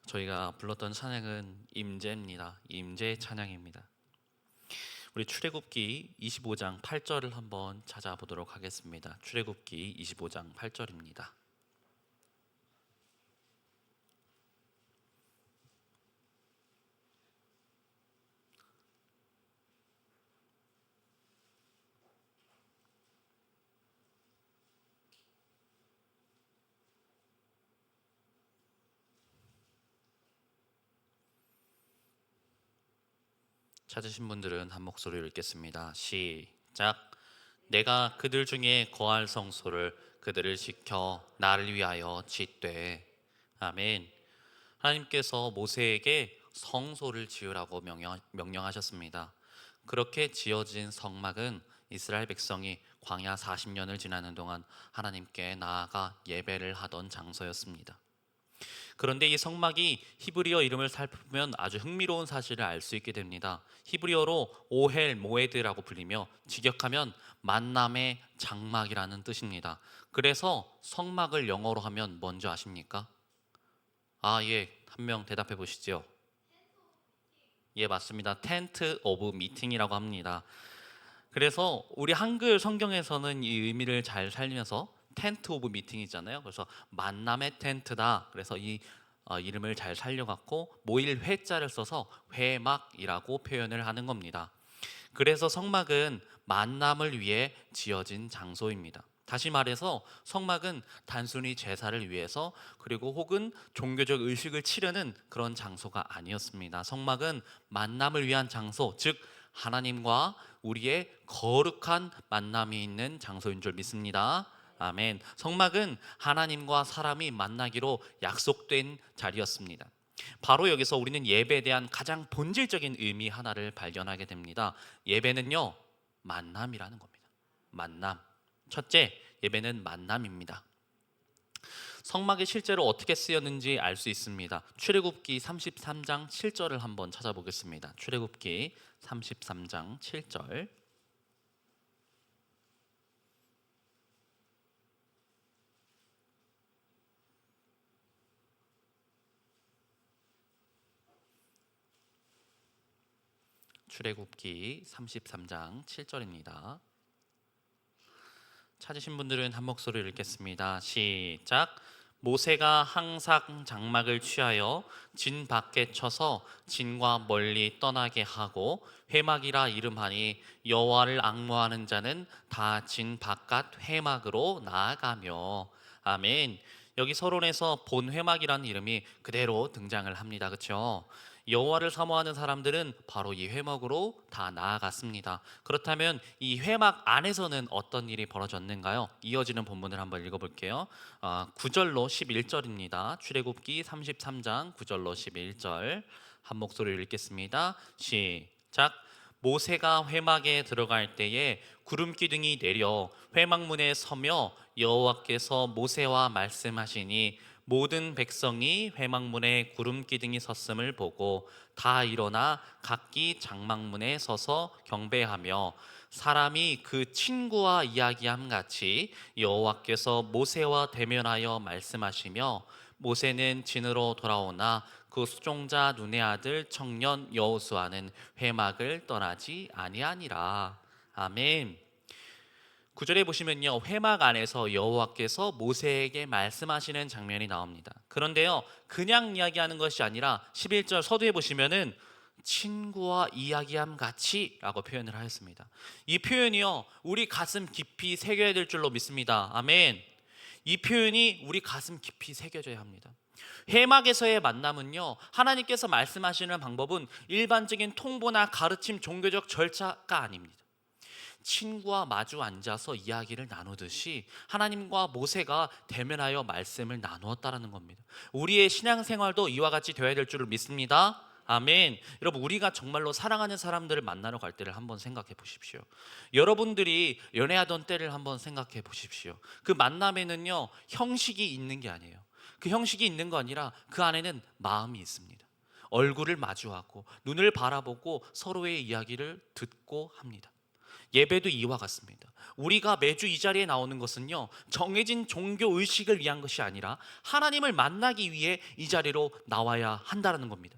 저희가 불렀던 찬양은 임재입니다. 임재 찬양입니다. 우리 출애굽기 25장 8절을 한번 찾아보도록 하겠습니다. 출애굽기 25장 8절입니다. 찾으신 분들은 한 목소리로 읽겠습니다. 시작. 내가 그들 중에 거할 성소를 그들을 지켜 나를 위하여 짓되. 아멘. 하나님께서 모세에게 성소를 지으라고 명령하셨습니다. 그렇게 지어진 성막은 이스라엘 백성이 광야 40년을 지나는 동안 하나님께 나아가 예배를 하던 장소였습니다. 그런데 이 성막이 히브리어 이름을 살펴보면 아주 흥미로운 사실을 알 수 있게 됩니다. 히브리어로 오헬 모에드라고 불리며 직역하면 만남의 장막이라는 뜻입니다. 그래서 성막을 영어로 하면 뭔지 아십니까? 예, 한 명 대답해 보시죠. 예, 맞습니다. 텐트 오브 미팅이라고 합니다. 그래서 우리 한글 성경에서는 이 의미를 잘 살려서 텐트 오브 미팅이잖아요. 그래서 만남의 텐트다. 그래서 이 이름을 잘 살려갖고 모일 회자를 써서 회막이라고 표현을 하는 겁니다. 그래서 성막은 만남을 위해 지어진 장소입니다. 다시 말해서 성막은 단순히 제사를 위해서 그리고 혹은 종교적 의식을 치르는 그런 장소가 아니었습니다. 성막은 만남을 위한 장소, 즉 하나님과 우리의 거룩한 만남이 있는 장소인 줄 믿습니다. 아멘. 성막은 하나님과 사람이 만나기로 약속된 자리였습니다. 바로 여기서 우리는 예배에 대한 가장 본질적인 의미 하나를 발견하게 됩니다. 예배는요, 만남이라는 겁니다. 만남. 첫째, 예배는 만남입니다. 성막이 실제로 어떻게 쓰였는지 알 수 있습니다. 출애굽기 33장 7절을 한번 찾아보겠습니다. 출애굽기 33장 7절. 출애굽기 33장 7절입니다. 찾으신 분들은 한 목소리를 읽겠습니다. 시작. 모세가 항상 장막을 취하여 진 밖에 쳐서 진과 멀리 떠나게 하고 회막이라 이름하니 여호와를 앙모하는 자는 다 진 바깥 회막으로 나아가며. 아멘. 여기 서론에서 본 회막이라는 이름이 그대로 등장을 합니다. 그렇죠? 여호와를 사모하는 사람들은 바로 이 회막으로 다 나아갔습니다. 그렇다면 이 회막 안에서는 어떤 일이 벌어졌는가요? 이어지는 본문을 한번 읽어볼게요. 9절로 11절입니다. 출애굽기 33장 9절로 11절 한 목소리로 읽겠습니다. 시작. 모세가 회막에 들어갈 때에 구름 기둥이 내려 회막문에 서며 여호와께서 모세와 말씀하시니 모든 백성이 회막문에 구름 기둥이 섰음을 보고 다 일어나 각기 장막문에 서서 경배하며 사람이 그 친구와 이야기함 같이 여호와께서 모세와 대면하여 말씀하시며 모세는 진으로 돌아오나 그 수종자 눈의 아들 청년 여호수아는 회막을 떠나지 아니하니라. 아멘. 9절에 보시면요, 회막 안에서 여호와께서 모세에게 말씀하시는 장면이 나옵니다. 그런데요, 그냥 이야기하는 것이 아니라 11절 서두에 보시면은 친구와 이야기함 같이 라고 표현을 하였습니다. 이 표현이요, 우리 가슴 깊이 새겨야 될 줄로 믿습니다. 아멘. 이 표현이 우리 가슴 깊이 새겨져야 합니다. 회막에서의 만남은요, 하나님께서 말씀하시는 방법은 일반적인 통보나 가르침, 종교적 절차가 아닙니다. 친구와 마주 앉아서 이야기를 나누듯이 하나님과 모세가 대면하여 말씀을 나누었다라는 겁니다. 우리의 신앙생활도 이와 같이 되어야 될 줄을 믿습니다. 아멘. 여러분, 우리가 정말로 사랑하는 사람들을 만나러 갈 때를 한번 생각해 보십시오. 여러분들이 연애하던 때를 한번 생각해 보십시오. 그 만남에는요, 형식이 있는 게 아니에요. 그 형식이 있는 거 아니라 그 안에는 마음이 있습니다. 얼굴을 마주하고 눈을 바라보고 서로의 이야기를 듣고 합니다. 예배도 이와 같습니다. 우리가 매주 이 자리에 나오는 것은요, 정해진 종교 의식을 위한 것이 아니라 하나님을 만나기 위해 이 자리로 나와야 한다는 겁니다.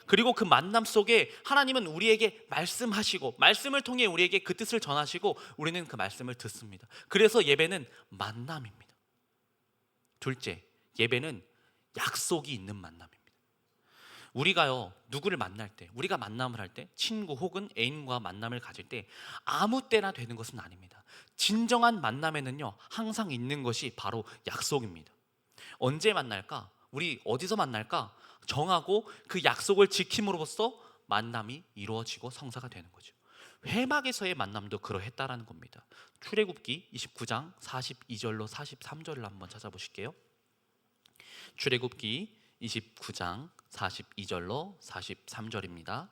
그리고 그 만남 속에 하나님은 우리에게 말씀하시고 말씀을 통해 우리에게 그 뜻을 전하시고 우리는 그 말씀을 듣습니다. 그래서 예배는 만남입니다. 둘째, 예배는 약속이 있는 만남입니다. 우리가요, 누구를 만날 때, 우리가 만남을 할 때, 친구 혹은 애인과 만남을 가질 때 아무 때나 되는 것은 아닙니다. 진정한 만남에는요, 항상 있는 것이 바로 약속입니다. 언제 만날까? 우리 어디서 만날까? 정하고 그 약속을 지킴으로써 만남이 이루어지고 성사가 되는 거죠. 회막에서의 만남도 그러했다라는 겁니다. 출애굽기 29장 42절로 43절을 한번 찾아보실게요. 출애굽기 29장 42절로 43절입니다.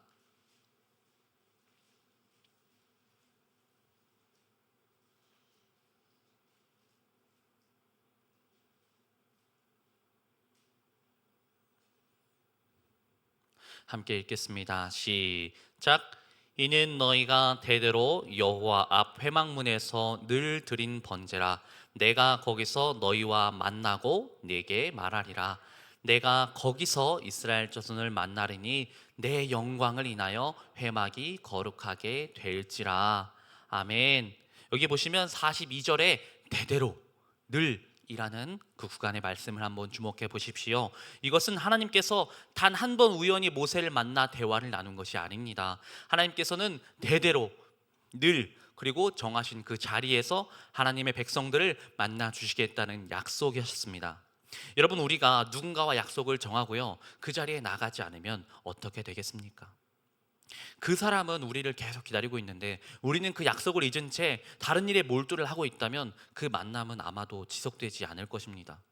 함께 읽겠습니다. 시작. 이는 너희가 대대로 여호와 앞 회막문에서 늘 드린 번제라. 내가 거기서 너희와 만나고 네게 말하리라. 내가 거기서 이스라엘 자손을 만나리니 내 영광을 인하여 회막이 거룩하게 될지라. 아멘. 여기 보시면 42절에 대대로 늘 이라는 그 구간의 말씀을 한번 주목해 보십시오. 이것은 하나님께서 단 한 번 우연히 모세를 만나 대화를 나눈 것이 아닙니다. 하나님께서는 대대로 늘 그리고 정하신 그 자리에서 하나님의 백성들을 만나 주시겠다는 약속이 하셨습니다. 여러분, 우리가 누군가와 약속을 정하고요, 그 자리에 나가지 않으면 어떻게 되겠습니까? 그 사람은 우리를 계속 기다리고 있는데 우리는 그 약속을 잊은 채 다른 일에 몰두를 하고 있다면 그 만남은 아마도 지속되지 않을 것입니다.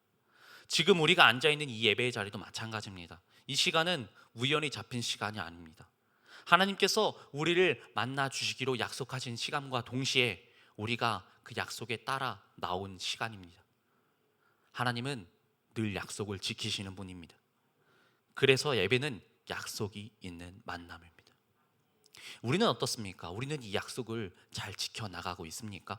지금 우리가 앉아있는 이 예배의 자리도 마찬가지입니다. 이 시간은 우연히 잡힌 시간이 아닙니다. 하나님께서 우리를 만나 주시기로 약속하신 시간과 동시에 우리가 그 약속에 따라 나온 시간입니다. 하나님은 늘 약속을 지키시는 분입니다. 그래서 예배는 약속이 있는 만남입니다. 우리는 어떻습니까? 우리는 이 약속을 잘 지켜나가고 있습니까?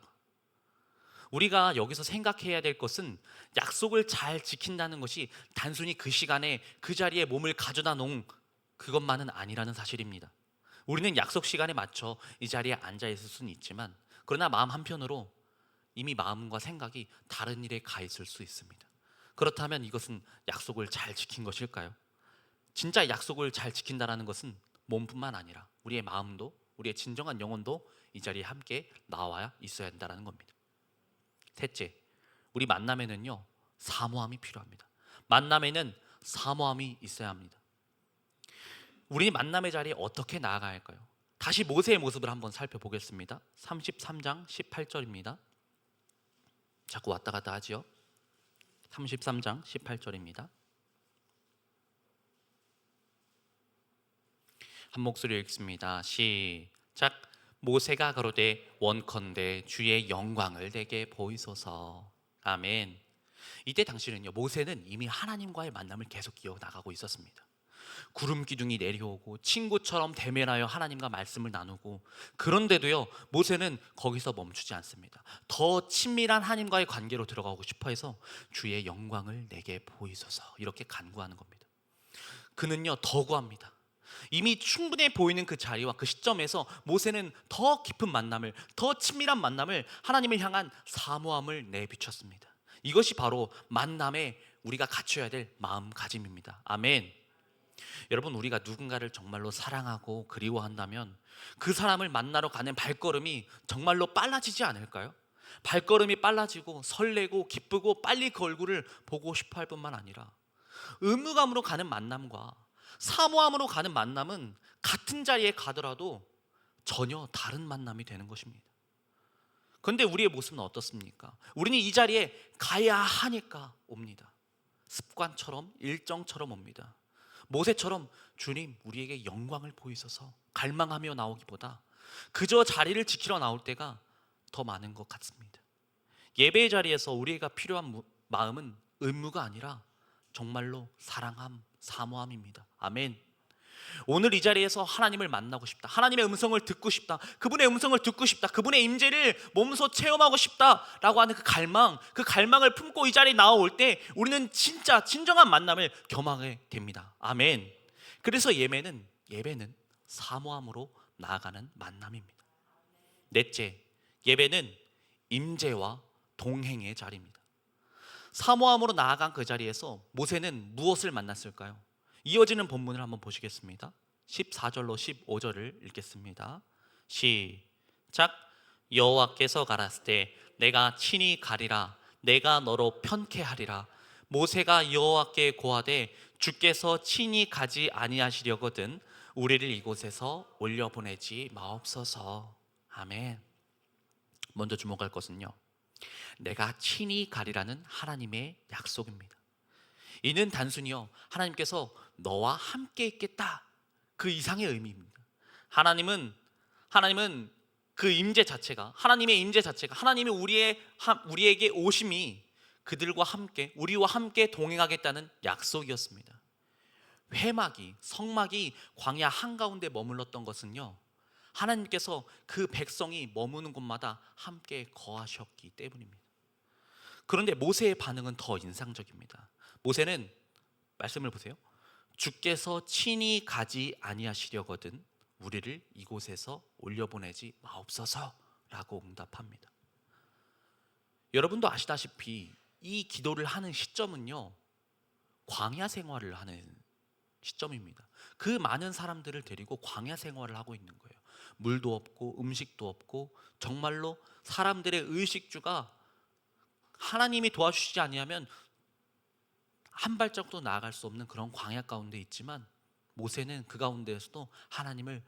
우리가 여기서 생각해야 될 것은 약속을 잘 지킨다는 것이 단순히 그 시간에 그 자리에 몸을 가져다 놓은 그것만은 아니라는 사실입니다. 우리는 약속 시간에 맞춰 이 자리에 앉아 있을 수는 있지만 그러나 마음 한편으로 이미 마음과 생각이 다른 일에 가 있을 수 있습니다. 그렇다면 이것은 약속을 잘 지킨 것일까요? 진짜 약속을 잘 지킨다는 것은 몸뿐만 아니라 우리의 마음도 우리의 진정한 영혼도 이 자리에 함께 나와야 있어야 한다는 겁니다. 셋째, 우리 만남에는요, 사모함이 필요합니다. 만남에는 사모함이 있어야 합니다. 우리 만남의 자리에 어떻게 나아가야 할까요? 다시 모세의 모습을 한번 살펴보겠습니다. 33장 18절입니다. 자꾸 왔다 갔다 하지요. 33장 18절입니다. 한 목소리 읽습니다. 시작. 모세가 가로되 원컨대 주의 영광을 내게 보이소서. 아멘. 이때 당시는요, 모세는 이미 하나님과의 만남을 계속 이어나가고 있었습니다. 구름 기둥이 내려오고 친구처럼 대면하여 하나님과 말씀을 나누고, 그런데도요 모세는 거기서 멈추지 않습니다. 더 친밀한 하나님과의 관계로 들어가고 싶어 해서 주의 영광을 내게 보이소서 이렇게 간구하는 겁니다. 그는요 더 구합니다. 이미 충분해 보이는 그 자리와 그 시점에서 모세는 더 깊은 만남을, 더 친밀한 만남을, 하나님을 향한 사모함을 내비쳤습니다. 이것이 바로 만남에 우리가 갖춰야 될 마음가짐입니다. 아멘. 여러분, 우리가 누군가를 정말로 사랑하고 그리워한다면 그 사람을 만나러 가는 발걸음이 정말로 빨라지지 않을까요? 발걸음이 빨라지고 설레고 기쁘고 빨리 그 얼굴을 보고 싶어 할 뿐만 아니라 의무감으로 가는 만남과 사모함으로 가는 만남은 같은 자리에 가더라도 전혀 다른 만남이 되는 것입니다. 그런데 우리의 모습은 어떻습니까? 우리는 이 자리에 가야 하니까 옵니다. 습관처럼, 일정처럼 옵니다. 모세처럼 주님 우리에게 영광을 보이소서 갈망하며 나오기보다 그저 자리를 지키러 나올 때가 더 많은 것 같습니다. 예배의 자리에서 우리가 필요한 마음은 의무가 아니라 정말로 사랑함, 사모함입니다. 아멘. 오늘 이 자리에서 하나님을 만나고 싶다, 하나님의 음성을 듣고 싶다, 그분의 음성을 듣고 싶다, 그분의 임재를 몸소 체험하고 싶다라고 하는 그 갈망을 품고 이 자리에 나올 때 우리는 진짜 진정한 만남을 경험하게 됩니다. 아멘. 그래서 예배는 사모함으로 나아가는 만남입니다. 넷째, 예배는 임재와 동행의 자리입니다. 사모함으로 나아간 그 자리에서 모세는 무엇을 만났을까요? 이어지는 본문을 한번 보시겠습니다. 14절로 15절을 읽겠습니다. 시작. 여호와께서 가라사대 내가 친히 가리라, 내가 너로 편케하리라. 모세가 여호와께 고하되 주께서 친히 가지 아니하시려거든 우리를 이곳에서 올려보내지 마옵소서. 아멘. 먼저 주목할 것은요, 내가 친히 가리라는 하나님의 약속입니다. 이는 단순히요, 하나님께서 너와 함께 있겠다, 그 이상의 의미입니다. 하나님은 그 임재 자체가, 하나님의 임재 자체가, 하나님이 우리에게 오심이 그들과 함께, 우리와 함께 동행하겠다는 약속이었습니다. 성막이 광야 한가운데 머물렀던 것은요, 하나님께서 그 백성이 머무는 곳마다 함께 거하셨기 때문입니다. 그런데 모세의 반응은 더 인상적입니다. 모세는 말씀을 보세요. 주께서 친히 가지 아니하시려거든 우리를 이곳에서 올려보내지 마옵소서라고 응답합니다. 여러분도 아시다시피 이 기도를 하는 시점은요, 광야 생활을 하는 시점입니다. 그 많은 사람들을 데리고 광야 생활을 하고 있는 거예요. 물도 없고 음식도 없고, 정말로 사람들의 의식주가 하나님이 도와주시지 아니하면 한 발짝도 나아갈 수 없는 그런 광야 가운데 있지만, 모세는 그 가운데에서도 하나님을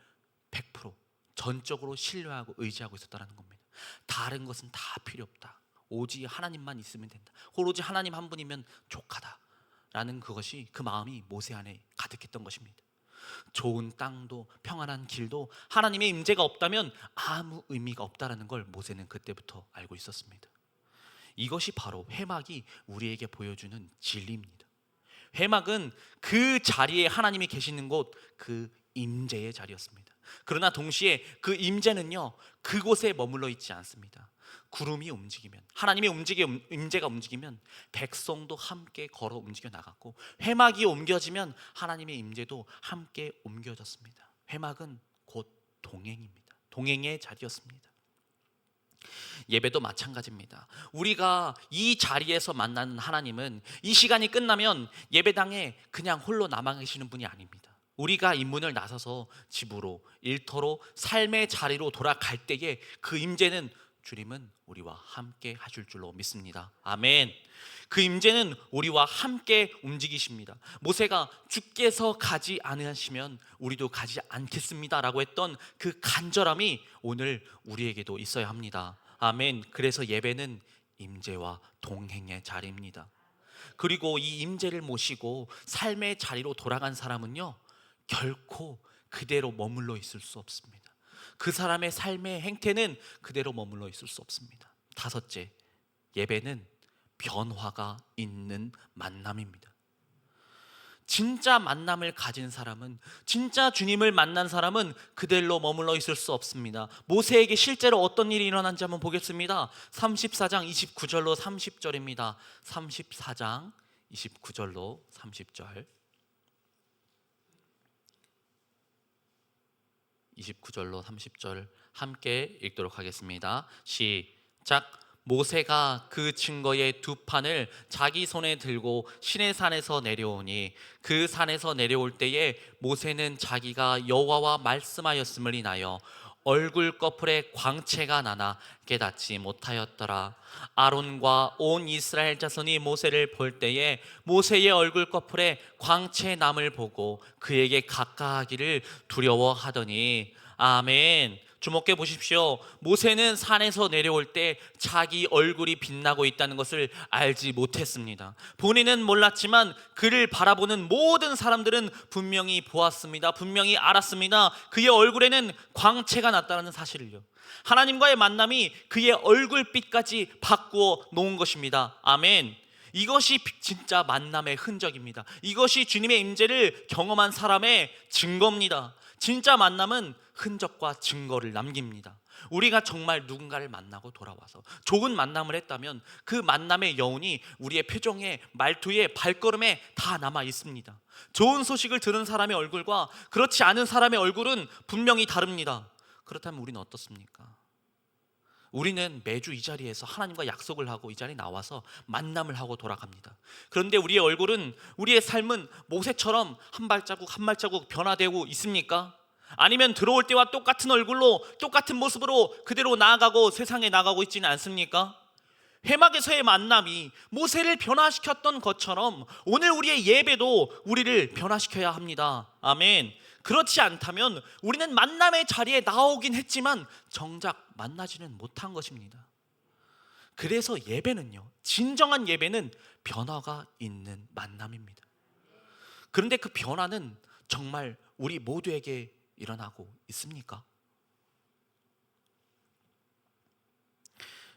100% 전적으로 신뢰하고 의지하고 있었다는 겁니다. 다른 것은 다 필요 없다, 오직 하나님만 있으면 된다, 오로지 하나님 한 분이면 족하다라는 그것이, 그 마음이 모세 안에 가득했던 것입니다. 좋은 땅도 평안한 길도 하나님의 임재가 없다면 아무 의미가 없다라는 걸 모세는 그때부터 알고 있었습니다. 이것이 바로 회막이 우리에게 보여주는 진리입니다. 회막은 그 자리에 하나님이 계시는 곳, 그 임재의 자리였습니다. 그러나 동시에 그 임재는요, 그곳에 머물러 있지 않습니다. 구름이 움직이면, 하나님의 임재가 움직이면 백성도 함께 걸어 움직여 나갔고, 회막이 옮겨지면 하나님의 임재도 함께 옮겨졌습니다. 회막은 곧 동행입니다. 동행의 자리였습니다. 예배도 마찬가지입니다. 우리가 이 자리에서 만나는 하나님은 이 시간이 끝나면 예배당에 그냥 홀로 남아 계시는 분이 아닙니다. 우리가 이 문을 나서서 집으로, 일터로, 삶의 자리로 돌아갈 때에 그 임재는, 주님은 우리와 함께 하실 줄로 믿습니다. 아멘. 그 임재는 우리와 함께 움직이십니다. 모세가 주께서 가지 않으시면 우리도 가지 않겠습니다 라고 했던 그 간절함이 오늘 우리에게도 있어야 합니다. 아멘. 그래서 예배는 임재와 동행의 자리입니다. 그리고 이 임재를 모시고 삶의 자리로 돌아간 사람은요, 결코 그대로 머물러 있을 수 없습니다. 그 사람의 삶의 행태는 그대로 머물러 있을 수 없습니다. 다섯째, 예배는 변화가 있는 만남입니다. 진짜 만남을 가진 사람은, 진짜 주님을 만난 사람은 그대로 머물러 있을 수 없습니다. 모세에게 실제로 어떤 일이 일어난지 한번 보겠습니다. 34장 29절로 30절입니다. 34장 29절로 30절. 29절로 30절 함께 읽도록 하겠습니다. 시작. 모세가 그 증거의 두 판을 자기 손에 들고 시내산에서 내려오니, 그 산에서 내려올 때에 모세는 자기가 여호와와 말씀하였음을 인하여 얼굴 꺼풀에 광채가 나나 깨닫지 못하였더라. 아론과 온 이스라엘 자손이 모세를 볼 때에 모세의 얼굴 꺼풀에 광채남을 보고 그에게 가까하기를 두려워하더니. 아멘. 주목해 보십시오. 모세는 산에서 내려올 때 자기 얼굴이 빛나고 있다는 것을 알지 못했습니다. 본인은 몰랐지만 그를 바라보는 모든 사람들은 분명히 보았습니다. 분명히 알았습니다. 그의 얼굴에는 광채가 났다는 사실을요. 하나님과의 만남이 그의 얼굴빛까지 바꾸어 놓은 것입니다. 아멘. 이것이 진짜 만남의 흔적입니다. 이것이 주님의 임재를 경험한 사람의 증거입니다. 진짜 만남은 흔적과 증거를 남깁니다. 우리가 정말 누군가를 만나고 돌아와서 좋은 만남을 했다면 그 만남의 여운이 우리의 표정에, 말투에, 발걸음에 다 남아 있습니다. 좋은 소식을 들은 사람의 얼굴과 그렇지 않은 사람의 얼굴은 분명히 다릅니다. 그렇다면 우리는 어떻습니까? 우리는 매주 이 자리에서 하나님과 약속을 하고 이 자리에 나와서 만남을 하고 돌아갑니다. 그런데 우리의 얼굴은, 우리의 삶은 모세처럼 한 발자국 한 발자국 변화되고 있습니까? 아니면 들어올 때와 똑같은 얼굴로 똑같은 모습으로 그대로 나아가고 세상에 나가고 있지는 않습니까? 회막에서의 만남이 모세를 변화시켰던 것처럼 오늘 우리의 예배도 우리를 변화시켜야 합니다. 아멘. 그렇지 않다면 우리는 만남의 자리에 나오긴 했지만 정작 만나지는 못한 것입니다. 그래서 예배는요, 진정한 예배는 변화가 있는 만남입니다. 그런데 그 변화는 정말 우리 모두에게 일어나고 있습니까?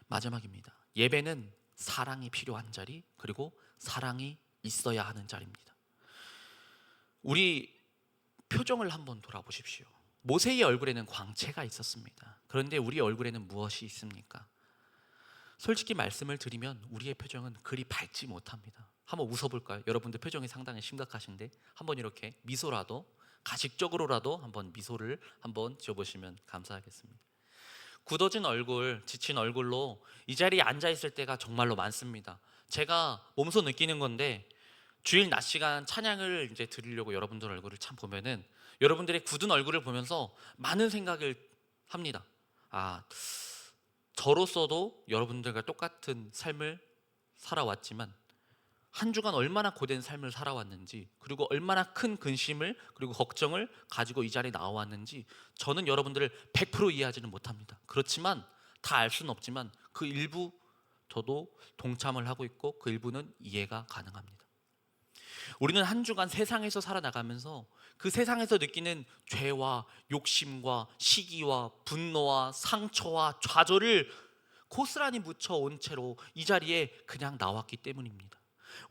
마지막입니다. 예배는 사랑이 필요한 자리, 그리고 사랑이 있어야 하는 자리입니다. 우리 표정을 한번 돌아보십시오. 모세의 얼굴에는 광채가 있었습니다. 그런데 우리 얼굴에는 무엇이 있습니까? 솔직히 말씀을 드리면 우리의 표정은 그리 밝지 못합니다. 한번 웃어볼까요? 여러분들 표정이 상당히 심각하신데 한번 이렇게 미소라도, 가식적으로라도 한번 미소를 한번 지어보시면 감사하겠습니다. 굳어진 얼굴, 지친 얼굴로 이 자리에 앉아있을 때가 정말로 많습니다. 제가 몸소 느끼는 건데, 주일 낮 시간 찬양을 이제 드리려고 여러분들 얼굴을 참 보면은 여러분들의 굳은 얼굴을 보면서 많은 생각을 합니다. 저로서도 여러분들과 똑같은 삶을 살아왔지만 한 주간 얼마나 고된 삶을 살아왔는지, 그리고 얼마나 큰 근심을 그리고 걱정을 가지고 이 자리에 나와왔는지 저는 여러분들을 100% 이해하지는 못합니다. 그렇지만 다 알 수는 없지만 그 일부 저도 동참을 하고 있고 그 일부는 이해가 가능합니다. 우리는 한 주간 세상에서 살아나가면서 그 세상에서 느끼는 죄와 욕심과 시기와 분노와 상처와 좌절을 고스란히 묻혀온 채로 이 자리에 그냥 나왔기 때문입니다.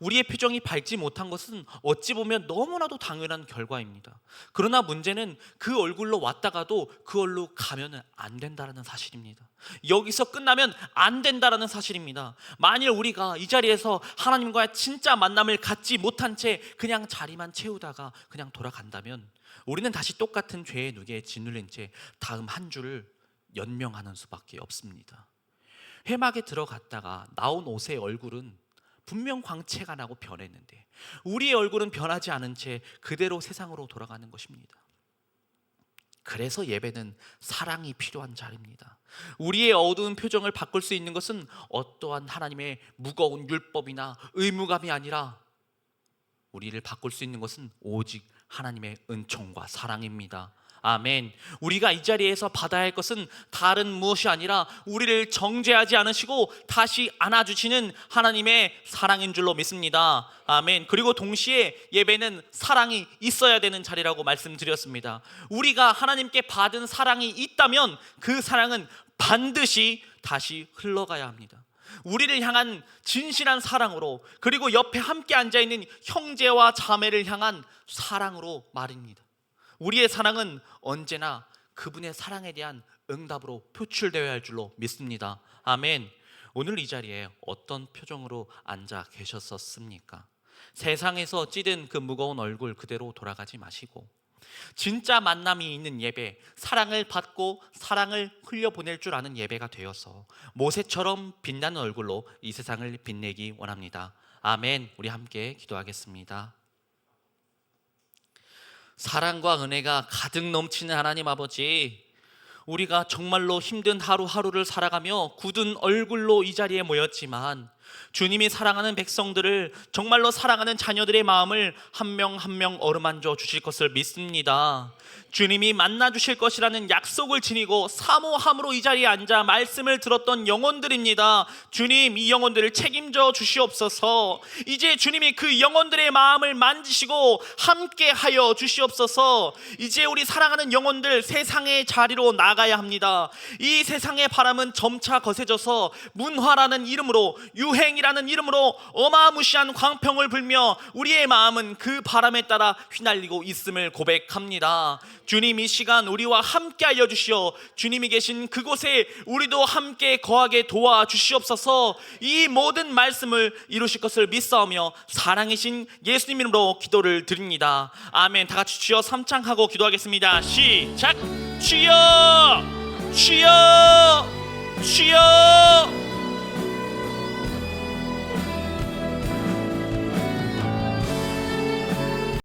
우리의 표정이 밝지 못한 것은 어찌 보면 너무나도 당연한 결과입니다. 그러나 문제는 그 얼굴로 왔다가도 그 얼굴로 가면 안 된다는 사실입니다. 여기서 끝나면 안 된다는 사실입니다. 만일 우리가 이 자리에서 하나님과의 진짜 만남을 갖지 못한 채 그냥 자리만 채우다가 그냥 돌아간다면 우리는 다시 똑같은 죄의 누계에 짓눌린 채 다음 한 주를 연명하는 수밖에 없습니다. 회막에 들어갔다가 나온 옷의 얼굴은 분명 광채가 나고 변했는데 우리의 얼굴은 변하지 않은 채 그대로 세상으로 돌아가는 것입니다. 그래서 예배는 사랑이 필요한 자리입니다. 우리의 어두운 표정을 바꿀 수 있는 것은 어떠한 하나님의 무거운 율법이나 의무감이 아니라 우리를 바꿀 수 있는 것은 오직 하나님의 은총과 사랑입니다. 아멘. 우리가 이 자리에서 받아야 할 것은 다른 무엇이 아니라 우리를 정죄하지 않으시고 다시 안아주시는 하나님의 사랑인 줄로 믿습니다. 아멘. 그리고 동시에 예배는 사랑이 있어야 되는 자리라고 말씀드렸습니다. 우리가 하나님께 받은 사랑이 있다면 그 사랑은 반드시 다시 흘러가야 합니다. 우리를 향한 진실한 사랑으로, 그리고 옆에 함께 앉아있는 형제와 자매를 향한 사랑으로 말입니다. 우리의 사랑은 언제나 그분의 사랑에 대한 응답으로 표출되어야 할 줄로 믿습니다. 아멘. 오늘 이 자리에 어떤 표정으로 앉아 계셨었습니까? 세상에서 찌든 그 무거운 얼굴 그대로 돌아가지 마시고 진짜 만남이 있는 예배, 사랑을 받고 사랑을 흘려보낼 줄 아는 예배가 되어서 모세처럼 빛나는 얼굴로 이 세상을 빛내기 원합니다. 아멘. 우리 함께 기도하겠습니다. 사랑과 은혜가 가득 넘치는 하나님 아버지, 우리가 정말로 힘든 하루하루를 살아가며 굳은 얼굴로 이 자리에 모였지만 주님이 사랑하는 백성들을, 정말로 사랑하는 자녀들의 마음을 한 명 한 명 어루만져 주실 것을 믿습니다. 주님이 만나 주실 것이라는 약속을 지니고 사모함으로 이 자리에 앉아 말씀을 들었던 영혼들입니다. 주님, 이 영혼들을 책임져 주시옵소서. 이제 주님이 그 영혼들의 마음을 만지시고 함께 하여 주시옵소서. 이제 우리 사랑하는 영혼들 세상의 자리로 나가야 합니다. 이 세상의 바람은 점차 거세져서 문화라는 이름으로, 유행이라는 이름으로 어마무시한 광풍을 불며 우리의 마음은 그 바람에 따라 휘날리고 있음을 고백합니다. 주님, 이 시간 우리와 함께 하여 주시어 주님이 계신 그곳에 우리도 함께 거하게 도와주시옵소서. 이 모든 말씀을 이루실 것을 믿사오며 사랑이신 예수님 이름으로 기도를 드립니다. 아멘. 다 같이 주여 삼창하고 기도하겠습니다. 시작. 주여, 주여, 주여.